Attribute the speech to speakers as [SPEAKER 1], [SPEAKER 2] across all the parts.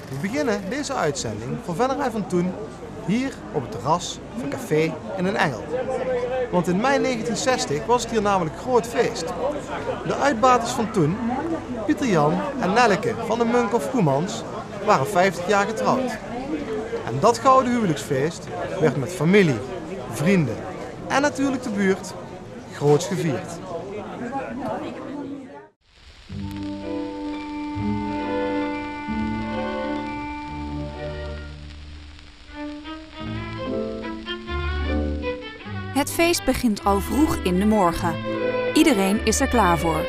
[SPEAKER 1] We beginnen deze uitzending van Vennerij van Toen hier op het terras van Café in een Engel. Want in mei 1960 was het hier namelijk groot feest. De uitbaters van toen, Pieter Jan en Nelleke van de Munkhoff Goemans, waren 50 jaar getrouwd. En dat gouden huwelijksfeest werd met familie, vrienden en natuurlijk de buurt groots gevierd.
[SPEAKER 2] Het feest begint al vroeg in de morgen. Iedereen is er klaar voor.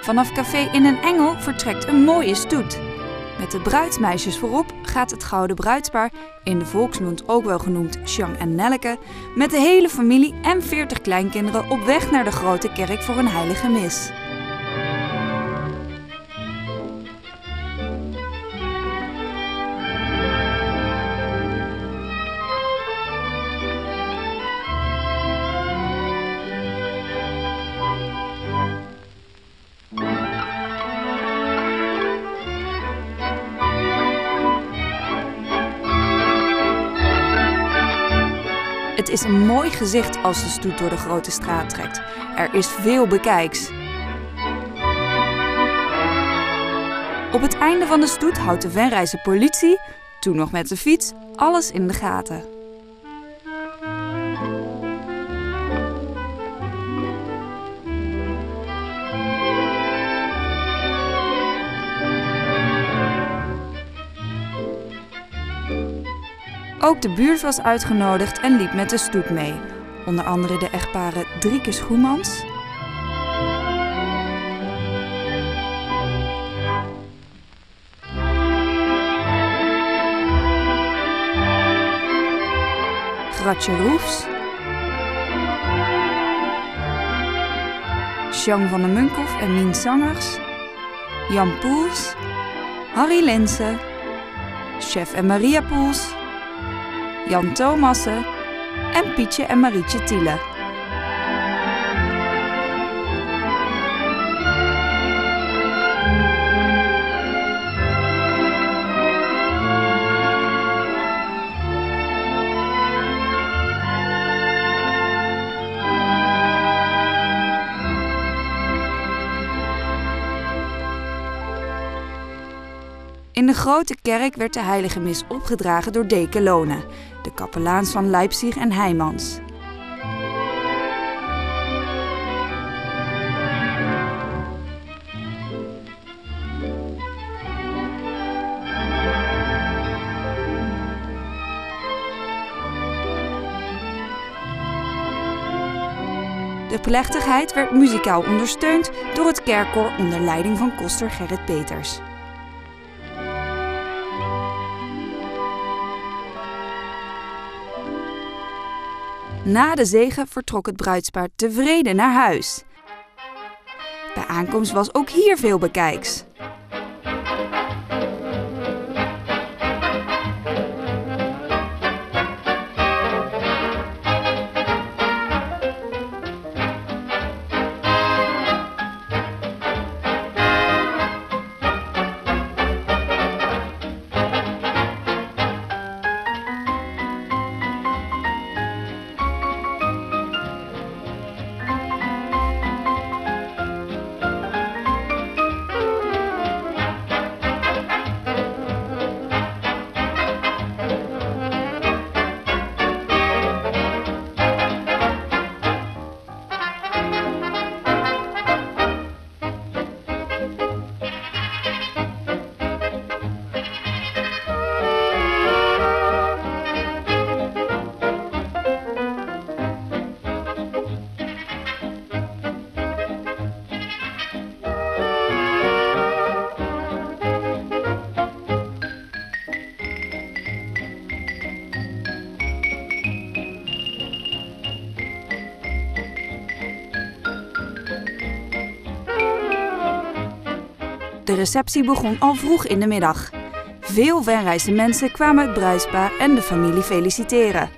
[SPEAKER 2] Vanaf Café in een Engel vertrekt een mooie stoet. Met de bruidsmeisjes voorop gaat het gouden bruidspaar, in de volksmond ook wel genoemd Sjang en Nelleke, met de hele familie en 40 kleinkinderen op weg naar de grote kerk voor een heilige mis. Het is een mooi gezicht als de stoet door de grote straat trekt. Er is veel bekijks. Op het einde van de stoet houdt de Venrijse politie, toen nog met de fiets, alles in de gaten. Ook de buurt was uitgenodigd en liep met de stoet mee. Onder andere de echtparen Driekes Goemans, Gratje Roefs, Sjang van de Munkhoff en Mien Zangers, Jan Poels, Harry Linsen, Chef en Maria Poels, Jan Thomassen en Pietje en Marietje Thiele. In de grote kerk werd de heilige mis opgedragen door deken Lone, de kapelaans van Leipzig en Heijmans. De plechtigheid werd muzikaal ondersteund door het kerkkoor onder leiding van koster Gerrit Peters. Na de zegen vertrok het bruidspaar tevreden naar huis. Bij aankomst was ook hier veel bekijks. De receptie begon al vroeg in de middag. Veel Venrijse mensen kwamen het bruidspaar en de familie feliciteren.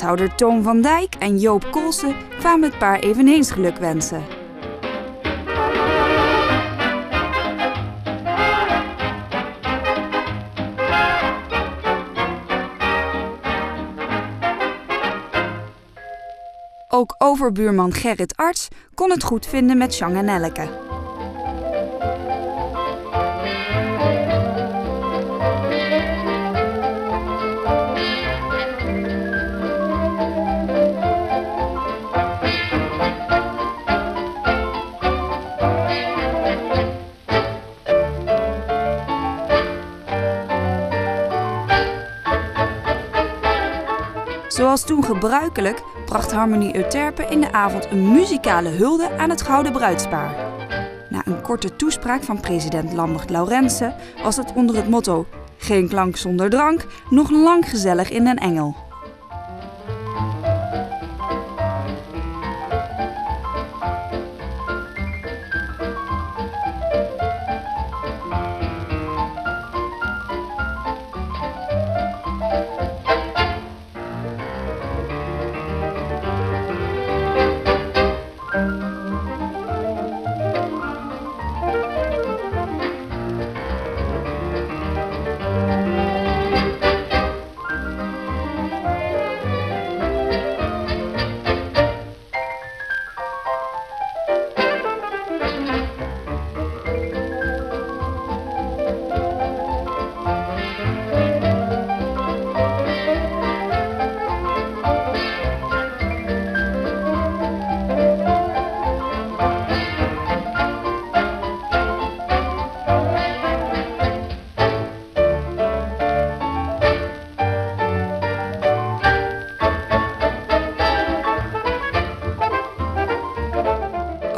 [SPEAKER 2] Wethouder Toon van Dijk en Joop Koolse kwamen het paar eveneens gelukwensen. Ook overbuurman Gerrit Arts kon het goed vinden met Sjang en Nelleke. Zoals toen gebruikelijk bracht Harmonie Euterpe in de avond een muzikale hulde aan het gouden bruidspaar. Na een korte toespraak van president Lambert Laurensen was het onder het motto "Geen klank zonder drank" nog lang gezellig in Den Engel.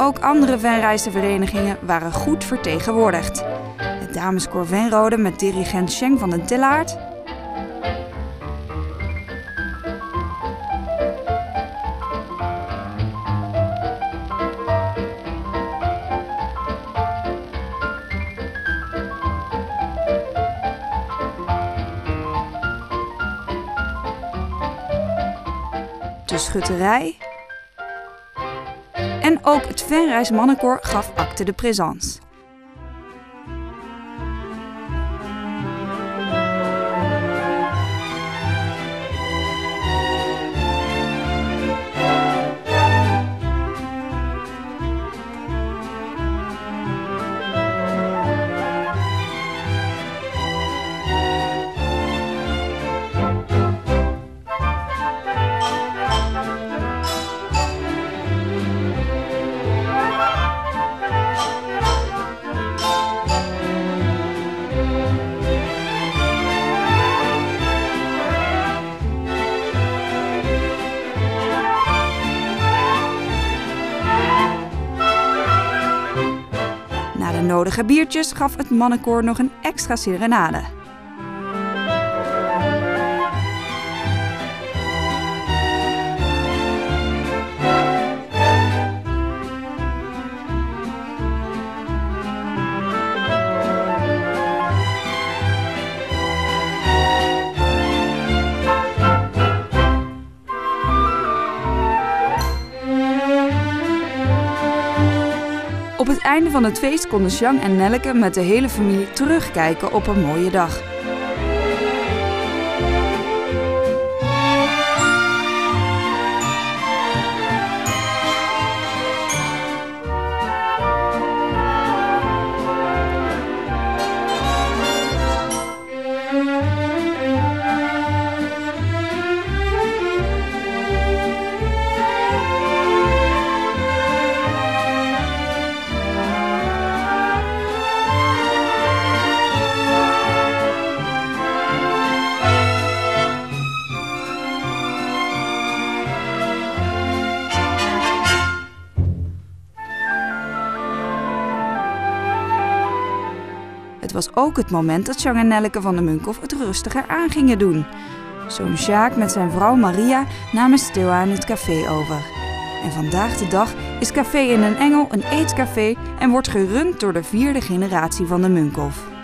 [SPEAKER 2] Ook andere Venrijsterverenigingen waren goed vertegenwoordigd. Het Dameskoor Venrode met dirigent Schenk van den Tillaert. De schutterij. En ook het Venrijs Mannenkoor gaf acte de présence. Na de nodige biertjes gaf het mannenkoor nog een extra serenade. Op het einde van het feest konden Sjang en Nelleke met de hele familie terugkijken op een mooie dag. Het was ook het moment dat Sjang en Nelleke van de Munkhof het rustiger aan gingen doen. Zoon Sjaak met zijn vrouw Maria namen stilaan het café over. En vandaag de dag is Café in Den Engel een eetcafé en wordt gerund door de 4e generatie van de Munkhof.